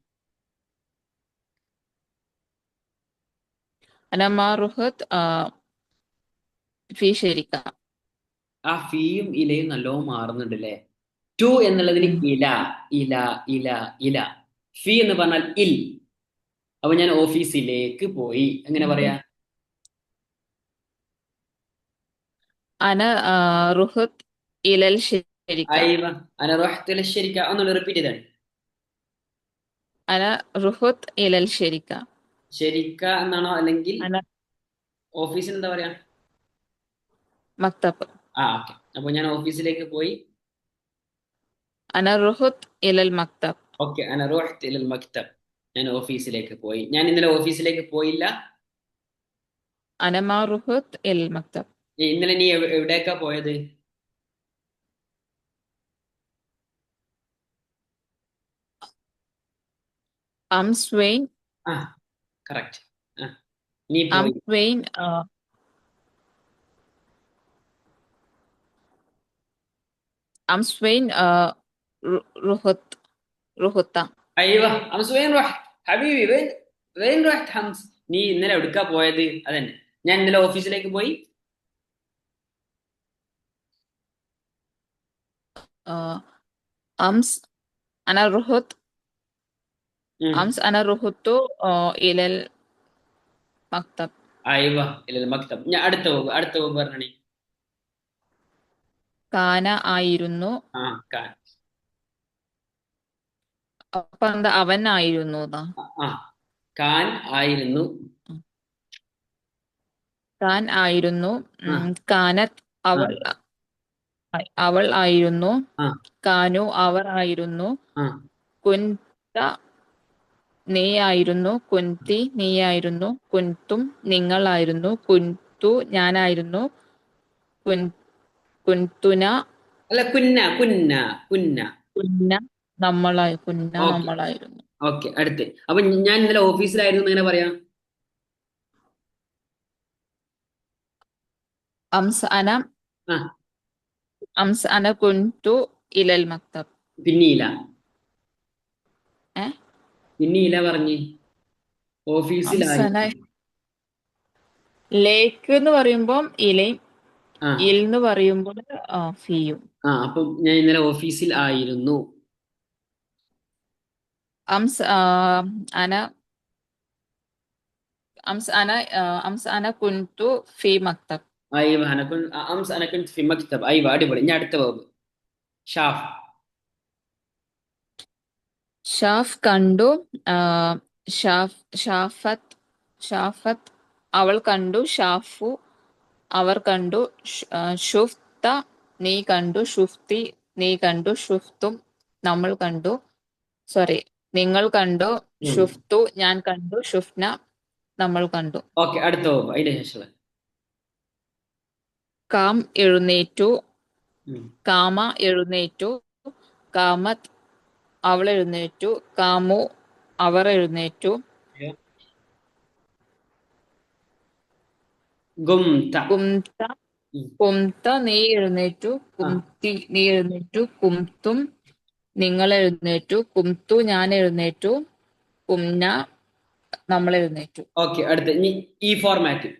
അനമാ റുഹത്ത് ഫീ ശരിക്ക. ആ ഫീയും ഇലയും നല്ലോണം മാറുന്നുണ്ട് അല്ലേ? ടു എന്നുള്ളതിന് ഇല, ഇല, ഇല, ഇല. ഫീ എന്ന് പറഞ്ഞാൽ ഇൽ. അപ്പൊ ഞാൻ ഓഫീസിലേക്ക് പോയി, എങ്ങനെ പറയാ? അന റുഹത്ത് ഇലൽ ശരിക്ക. അയ്വ. അന റഹ്തുൽ ശരിക്ക. ഒന്നുകൂടി റിപ്പീറ്റ് ചെയ്താണ്. അന റുഹത്ത് ഇലൽ ശരിക്ക. ശരിക്ക എന്നാണോ, അല്ലെങ്കിൽ അന ഓഫീസിന് എന്താ പറയാ? മക്തബ്. ഓക്കെ. അപ്പൊ ഞാൻ ഓഫീസിലേക്ക് പോയി. അന റുഹത്ത് ഇലൽ മക്തബ്. ഓക്കെ. അന റഹ്ത് ഇലൽ മക്തബ്. ഞാൻ ഓഫീസിലേക്ക് പോയി. ഞാൻ ഇന്നലെ ഓഫീസിലേക്ക് പോയില്ല. അനമാ റുഹത്ത് ഇലൽ മക്തബ്. ഇന്നലെ നീ എവിടേക്കാ പോയത്? അംസ്വെയിൻ. ആ കറക്റ്റ്. നീ പോയി. അംസ്വെയിൻ അംസ്വെയിൻ റുഹത്ത് റുഹുത്ത. അയ്യവ. ഹംസ് വെയിൻ റഹ്ത്. ഹബീബി വെയിൻ. വെയിൻ റഹ്ത് ഹംസ്. നീ ഇന്നലെ എവിടേക്കാ പോയത്? അതന്നെ. ഞാൻ ഇന്നലെ ഓഫീസിലേക്ക് പോയി. അംസ് അന റുഹത്ത്. ഉം. അംസ് അന റുഹത്തു ഇലൽ മക്തബ്. അയ്യവ. ഇല്ല മക്തബ്. ഞാൻ അടുത്ത പോക് പറഞ്ഞേ. കാന ആയിരുന്നു. ആ കാൻ. അപ്പൊ എന്താ അവൻ ആയിരുന്നു? ആ കാൻ ആയിരുന്നു. കാൻ ആയിരുന്നു. ആ കാനത്ത് ആ അവൾ ആയിരുന്നു. ആ കാനു അവർ ആയിരുന്നു. ആ കുൻത നീ ആയിരുന്നു. കുൻതി നീയായിരുന്നു. കുൻതും നിങ്ങളായിരുന്നു. കുൻതു ഞാനായിരുന്നു. കുൻ കുൻതുന അല്ല, കുന്ന കുന്ന കുന്ന. കുന്ന കുന്ന ഓക്കെ. നമ്മളായിരുന്നു. ഓക്കെ. അടുത്ത്. അപ്പൊ ഞാൻ ഇന്നലെ ഓഫീസിലായിരുന്നു എന്ന് എങ്ങനെ പറയാം? അംസ് അന ആ അംസ് അന കുൻതു ഇലൽ മക്തബ്. പിന്നീല. ഏ പിന്നീല പറഞ്ഞ് അംസന ഓഫീസിലായിരുന്നു. ലേക്ക് എന്ന് പറയുമ്പം ഇലയും ആ ഇൽ എന്ന് പറയുമ്പോൾ ഫിയും. ആ അപ്പം ഞാൻ ഇന്നലെ ഓഫീസിൽ ആയിരുന്നു. അംസ് അന അംസ് അന അംസ് അന കുൻതു ഫി മക്തബ്. അയ്വ അനക്കുൻ അംസ് അനക്കുൻ ഫി മക്തബ്. അയ്വ അടിപൊളി. ഇനി അടുത്ത വേർബ് ഷാഫ്. ഷാഫ് കണ്ടു. ആ, ഷാഫത്ത് ഷാഫത്ത് അവൾ കണ്ടു. ഷാഫു അവർ കണ്ടു. ഷുഫ്ത നീ കണ്ടു. ഷുഫ്തി നീ കണ്ടു. ഷുഫ്തും നമ്മൾ കണ്ടു. സോറി, നിങ്ങൾ കണ്ടു. ഷുഫ്തു ഞാൻ കണ്ടു. ഷുഫ്ന നമ്മൾ കണ്ടു. ഓക്കെ, അടുത്ത വേർബ് അതിന്റെ ശേഷം. കാം എഴുന്നേറ്റു. കാമ എഴുന്നേറ്റു. കാമത്ത് അവൾ എഴുന്നേറ്റു. കാമു അവർ എഴുന്നേറ്റു. ഗുംത. കുംത കുംത നീ എഴുന്നേറ്റു. കുംതി നീ എഴുന്നേറ്റു. കുംതും നിങ്ങൾ എഴുന്നേറ്റു. കുംതു ഞാൻ എഴുന്നേറ്റു. കുംന നമ്മൾ എഴുന്നേറ്റു. ഓക്കെ, അടുത്ത ഇനി ഈ ഫോർമാറ്റ്.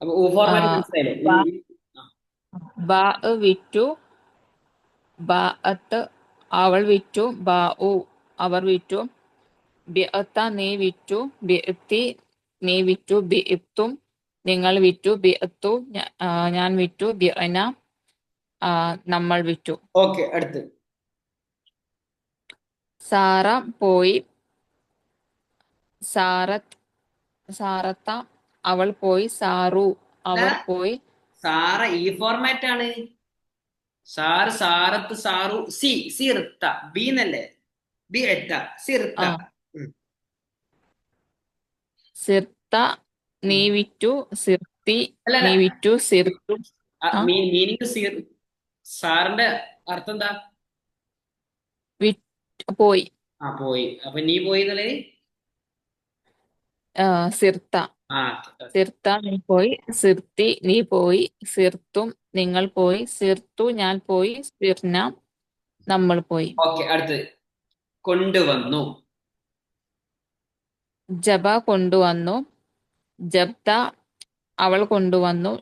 അപ്പൊ ഫോർമാറ്റ് മനസ്സിലായില്ലേ? ബാ വിറ്റു. ബാഅത്ത് അവൾ വിറ്റു. ബാഉ അവർ വിറ്റു. ബിഅത്ത നീ വിറ്റു. ബിഅത്തി നീ വിറ്റു. ബിഇത്തും നിങ്ങൾ വിറ്റു. ബിഅത്തു ഞാൻ വിറ്റു. ബിഅന നമ്മൾ വിറ്റു. ഓക്കെ, അടുത്ത് സാറ പോയി. സാറത്ത അവൾ പോയി. സാറു അവർ പോയി. സാറ ഈ ഫോർമാറ്റ് ആണ്. സാർ, സാറത്ത്, സാറു. സിർത്ത ബി എന്നല്ലേ? ബി എത്ത സിർത്ത. സിർത്ത നീ വിറ്റു. സിർത്തി നീ വിറ്റു. സിർത്തു മീനിങ് സാറിന്റെ അർത്ഥം എന്താ? പോയി. പോയി. അപ്പൊ നീ പോയി എന്നല്ലേ? സിർത്ത ആ സിർത്ത നീ പോയി. സിർത്തി നീ പോയി. സിർത്തും നിങ്ങൾ പോയി. സിർത്തു ഞാൻ പോയി. സിർന നമ്മൾ പോയി. ഓക്കെ, അടുത്ത് കൊണ്ടുവന്നു. ജബ കൊണ്ടുവന്നു. ജബ്ത അവൾ കൊണ്ടുവന്നു.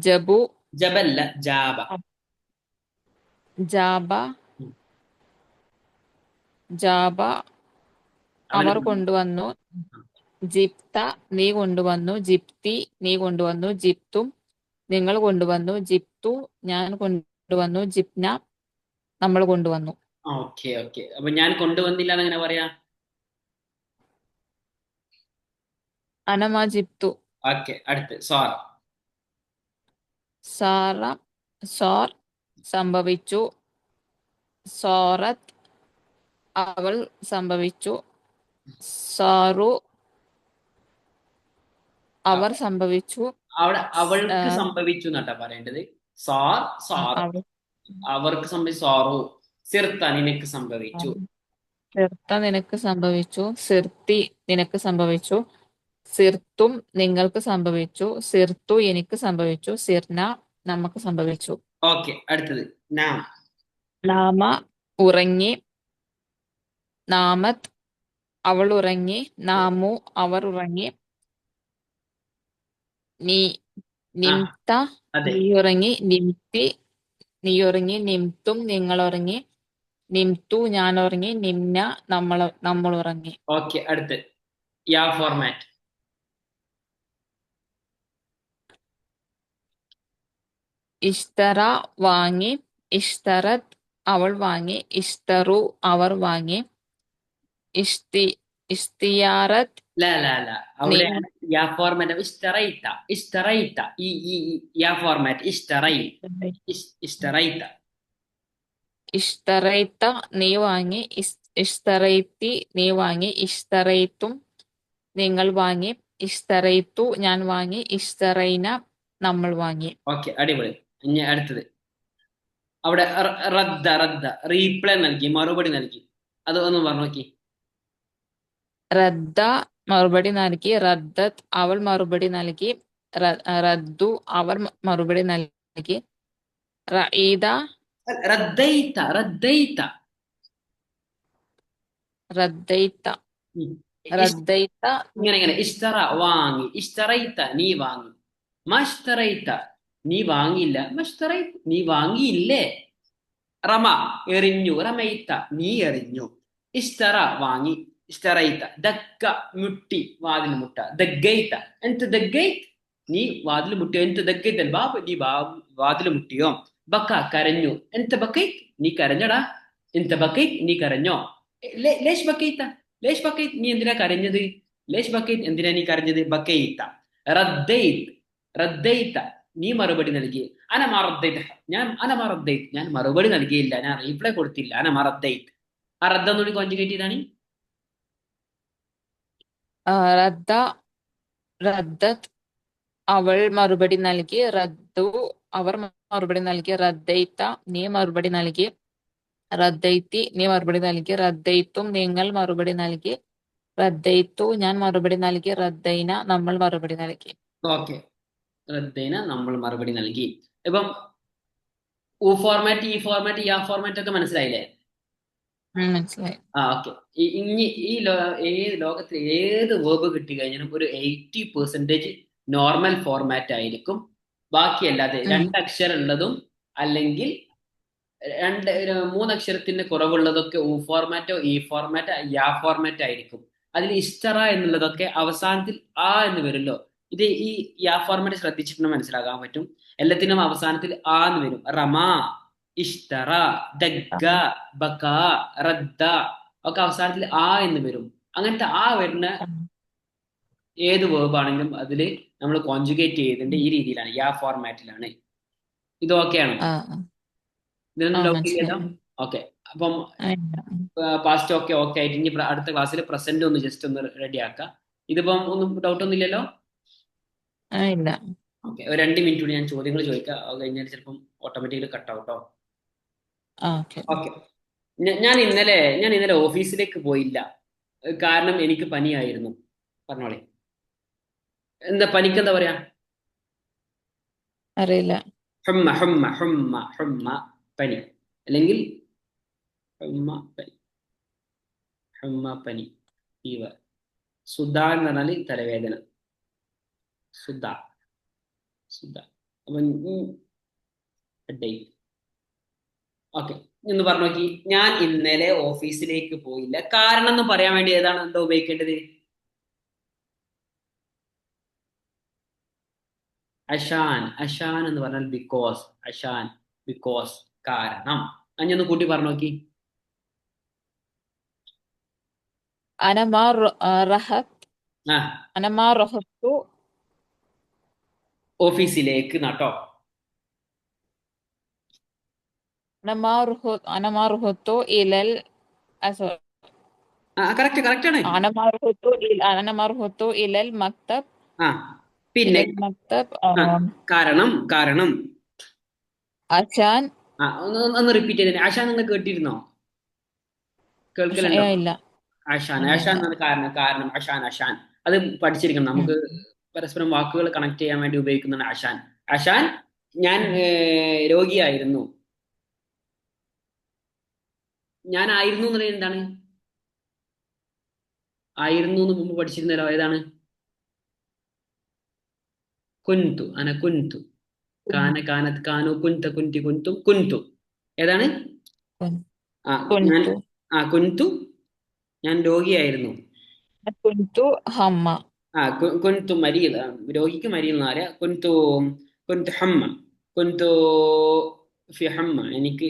ജബു ജബല്ല ജാബ. ജാബ ജാബ അവർ കൊണ്ടുവന്നു. ജിപ്ത നീ കൊണ്ടുവന്നു. ജിപ്തി നീ കൊണ്ടുവന്നു. ജിപ്തും നിങ്ങൾ കൊണ്ടുവന്നു. ജിപ്തു ഞാൻ കൊണ്ടുവന്നു. ജിപ്ന നമ്മൾ കൊണ്ടുവന്നു. ഓക്കെ ഓക്കെ, അപ്പൊ ഞാൻ കൊണ്ടുവന്നില്ല എന്ന് എങ്ങനെ പറയാ? അനമാ ജിപ്തു. ഓക്കെ, അടുത്ത് സോർ. സാറ സോർ സംഭവിച്ചു. സോറത്ത് അവൾ സംഭവിച്ചു. സാറു അവർ സംഭവിച്ചു. അവിടെ അവൾക്ക് സംഭവിച്ചു എന്നാട്ടാ പറയേണ്ടത്. സാർ സാർ അവർക്ക് സംഭവിച്ചു. സാറു സിർത്ത നിനക്ക് സംഭവിച്ചു. സിർത്ത നിനക്ക് സംഭവിച്ചു. സിർത്തി നിനക്ക് സംഭവിച്ചു. സിർത്തും നിങ്ങൾക്ക് സംഭവിച്ചു. സിർത്തു എനിക്ക് സംഭവിച്ചു. സിർന നമുക്ക് സംഭവിച്ചു. ഓക്കെ, അടുത്തത് നാം. നാമ ഉറങ്ങി. നാമത്ത് അവൾ ഉറങ്ങി. നാമു അവർ ഉറങ്ങി. നീ നിംത നീ ഉറങ്ങി. നിംതി നീ ഉറങ്ങി. നിംതും നിങ്ങൾ ഉറങ്ങി. നിംതു ഞാൻ ഉറങ്ങി. നിംന നമ്മൾ ഉറങ്ങി. ഓക്കെ, അടുത്ത് യാ ഫോർമാറ്റ്. ഇഷ്തറ വാങ്ങി. ഇഷ്തറത്ത് അവൾ വാങ്ങി. ഇഷ്തറു അവർ വാങ്ങി. ഇഷ്തിയാറത്ത് അവിടെ യാ ഫോർമാറ്റ് ഇഷ്തറൈത്ത. ഇഷ്തറൈത്ത ഈ യാ ഫോർമാറ്റ് ഇഷ്തറൈത്ത. ഇഷ്തറൈത്ത നീ വാങ്ങി. ഇഷ്തറൈത്തി നീ വാങ്ങി. ഇഷ്തറൈത്തും നിങ്ങൾ വാങ്ങി. ഇഷ്തറൈത്തു ഞാൻ വാങ്ങി. ഇഷ്തറൈന നമ്മൾ വാങ്ങി. ഓക്കെ, അടിപൊളി. ഇനി അടുത്തത് അവിടെ റദ്ദ റീപ്ലൈ നൽകി, മറുപടി നൽകി. അത് ഒന്ന് പറഞ്ഞു നോക്കി. റദ്ദ മറുപടി നൽകി. റദ്ദത്ത് അവൾ മറുപടി നൽകി. റദ്ദു അവർ മറുപടി നൽകി. റഈദ റദ്ദൈത്ത. റദ്ദൈത്ത റദ്ദൈത്ത ഇങ്ങനെ ഇങ്ങനെ ഇഷ്തറ വാങ്ങി, ഇഷ്തറൈത്ത നീ വാങ്ങി, മഷ്തറൈത്ത നീ വാങ്ങിയില്ല, മഷ്തറൈ നീ വാങ്ങിയില്ലേ, റമ എറിഞ്ഞു, റമൈത്ത നീ എറിഞ്ഞു, ഇഷ്തറ വാങ്ങി, ഇഷ്തറൈത്ത, ദക്ക മുട്ടി വാതിൽ മുട്ട, ദഗ്ഗൈത്ത എന്ത് ദഗ്ഗൈത്ത് നീ വാതിൽ മുട്ടിയോ, എന്ത് ദഗ്ഗൈത്തൽ ബാബ് നീ വാതിൽ മുട്ടിയോ, ബക്ക കരഞ്ഞു, എന്ത് ബക്കൈത്ത് നീ കരഞ്ഞടാ, എന്ത് ബക്കൈത്ത് നീ കരഞ്ഞോ, ലേഷ് ബക്കൈത്ത ലേഷ് ബക്കൈത്ത് നീ എന്തിനാ കരഞ്ഞത്, ലേഷ് ബക്കൈത്ത് എന്തിനാ നീ കരഞ്ഞത്, ബക്കൈത്ത, റദ്ദൈത്ത് റദ്ദൈത്ത നീ മറുപടി നൽകി, അനമറദ്ദൈത്ത് അനമറദ്ദൈത്ത് ഞാൻ മറുപടി നൽകിയില്ല, ഞാൻ റീപ്ലൈ കൊടുത്തില്ല, അനമറദ്ദൈത്ത്. ആ റദ്ദ എന്നുകൂടി കോൺജുഗേറ്റ് ചെയ്താണ്. റദ്ദ റദ്ദത്ത് അവൾ മറുപടി നൽകി, റദ്ദു അവർ മറുപടി നൽകി, റദ്ദൈത്ത നീ മറുപടി നൽകി, റദ്ദൈത്തി നീ മറുപടി നൽകി, റദ്ദൈത്തും നിങ്ങൾ മറുപടി നൽകി, റദ്ദൈത്തു ഞാൻ മറുപടി നൽകി, റദ്ദൈന നമ്മൾ മറുപടി നൽകി. ഓക്കെ, റദ്ദൈന നമ്മൾ മറുപടി നൽകി. ഇപ്പം ഊ ഫോർമാറ്റ്, ഈ ഫോർമാറ്റ്, യാ ഫോർമാറ്റ് ഒക്കെ മനസ്സിലായില്ലേ? മനസ്സിലായി. ആ ഓക്കെ. ഇനി ഏത് ലോകത്തിൽ ഏത് വേർബ് കിട്ടി കഴിഞ്ഞാലും ഒരു 80% നോർമൽ ഫോർമാറ്റ് ആയിരിക്കും. ബാക്കിയല്ലാതെ രണ്ടക്ഷരം ഉള്ളതും അല്ലെങ്കിൽ മൂന്നക്ഷരത്തിന്റെ കുറവുള്ളതൊക്കെ ഊ ഫോർമാറ്റോ ഈ ഫോർമാറ്റോ യാ ഫോർമാറ്റ് ആയിരിക്കും. അതിൽ ഇസ്തറ എന്നുള്ളതൊക്കെ അവസാനത്തിൽ ആ എന്ന് വരുമല്ലോ. ഇത് ഈ യാ ഫോർമാറ്റ് ശ്രദ്ധിച്ചിട്ടുണ്ടെങ്കിൽ മനസ്സിലാക്കാൻ പറ്റും. എല്ലാത്തിനും അവസാനത്തിൽ ആ എന്ന് വരും. റമ, ഇഷ്തറ, ദഗ്ഗ, ബക, റദ്ദ ഒക്കെ അവസാനത്തിൽ ആ എന്ന് വരും. അങ്ങനത്തെ ആ വരുന്ന ഏത് വേർബ് ആണെങ്കിലും അതിൽ നമ്മൾ കോൺജുഗേറ്റ് ചെയ്തിട്ടുണ്ട് ഈ രീതിയിലാണ്, യാ ഫോർമാറ്റിലാണ്. ഇത് ഓക്കെയാണോ? ഇതിനൊന്നും ഡൗട്ട് ഇല്ലല്ലോ? ഓക്കെ. അപ്പം പാസ്റ്റ് ഓക്കെ ഓക്കെ ആയിട്ട് ഇനി അടുത്ത ക്ലാസ്സിൽ പ്രസന്റ് ഒന്ന് ജസ്റ്റ് ഒന്ന് റെഡി ആക്കാം. ഇതിപ്പം ഒന്നും ഡൗട്ട് ഒന്നും ഇല്ലല്ലോ? ഓക്കെ, ഒരു 2 മിനിറ്റ് കൂടി ഞാൻ ചോദ്യങ്ങൾ ചോദിക്കാം. അത് കഴിഞ്ഞാൽ ചിലപ്പം ഓട്ടോമാറ്റിക്കലി കട്ട് ആവട്ടോ. ഓക്കെ. ഞാൻ ഇന്നലെ ഓഫീസിലേക്ക് പോയില്ല, കാരണം എനിക്ക് പനിയായിരുന്നു. പറഞ്ഞോളെ, എന്താ പനിക്ക് എന്താ പറയാ? അറിയില്ല. ഹുമ്മ ഹുമ്മ ഹുമ്മ ഹുമ്മ പനി, അല്ലെങ്കിൽ ഹുമ്മ പനി, ഹുമ്മ പനി, ഫീവർ. സുധ എന്ന് പറഞ്ഞാൽ തലവേദന, സുധ സുധ. അപ്പം ഓക്കെ, എന്ന് പറഞ്ഞു നോക്കി. ഞാൻ ഇന്നലെ ഓഫീസിലേക്ക് പോയില്ല, കാരണം എന്ന് പറയാൻ വേണ്ടി ഏതാണ് എന്താ ഉപയോഗിക്കേണ്ടത്? അഷാൻ. അഷാൻ എന്ന് പറഞ്ഞാൽ ബിക്കോസ്. അഷാൻ ബിക്കോസ്, കാരണം. അഞ്ഞൊന്ന് കൂട്ടി പറഞ്ഞു നോക്കി. ഓഫീസിലേക്ക് നട്ടോ. കറക്റ്റ് ആണ്. പിന്നെ കാരണം കാരണം അശാൻ. ഒന്ന് റിപ്പീറ്റ് ചെയ്തേ. ആശാൻ നിങ്ങൾ കേട്ടിരുന്നോ? കേൾക്കലുണ്ടോ? ആശാൻ ആശാൻ എന്നാണ് കാരണം. കാരണം അശാൻ അശാൻ അത് പഠിച്ചിരിക്കണം. നമുക്ക് പരസ്പരം വാക്കുകൾ കണക്ട് ചെയ്യാൻ വേണ്ടി ഉപയോഗിക്കുന്നതാണ് അശാൻ. അശാൻ ഞാൻ രോഗിയായിരുന്നു. ഞാൻ ആയിരുന്നു എന്നുള്ളത് എന്താണ്? ആയിരുന്നു എന്ന് മുമ്പ് പഠിച്ചിരുന്നല്ലോ. ഏതാണ്? കുന്തു. അന കുന്തു. കാന കാനത് കാനു കുന്ത കുന്തി കുന്തും കുന്തു. ഏതാണ്? കുന്തു ഞാൻ രോഗിയായിരുന്നു. കുന്തു മരീൽ. രോഗിക്ക് മരീൽ എന്ന് പറയാ. കുന്തു കുന്തു ഹമ്മ. കുന്തു ഫി ഹമ്മ. എനിക്ക്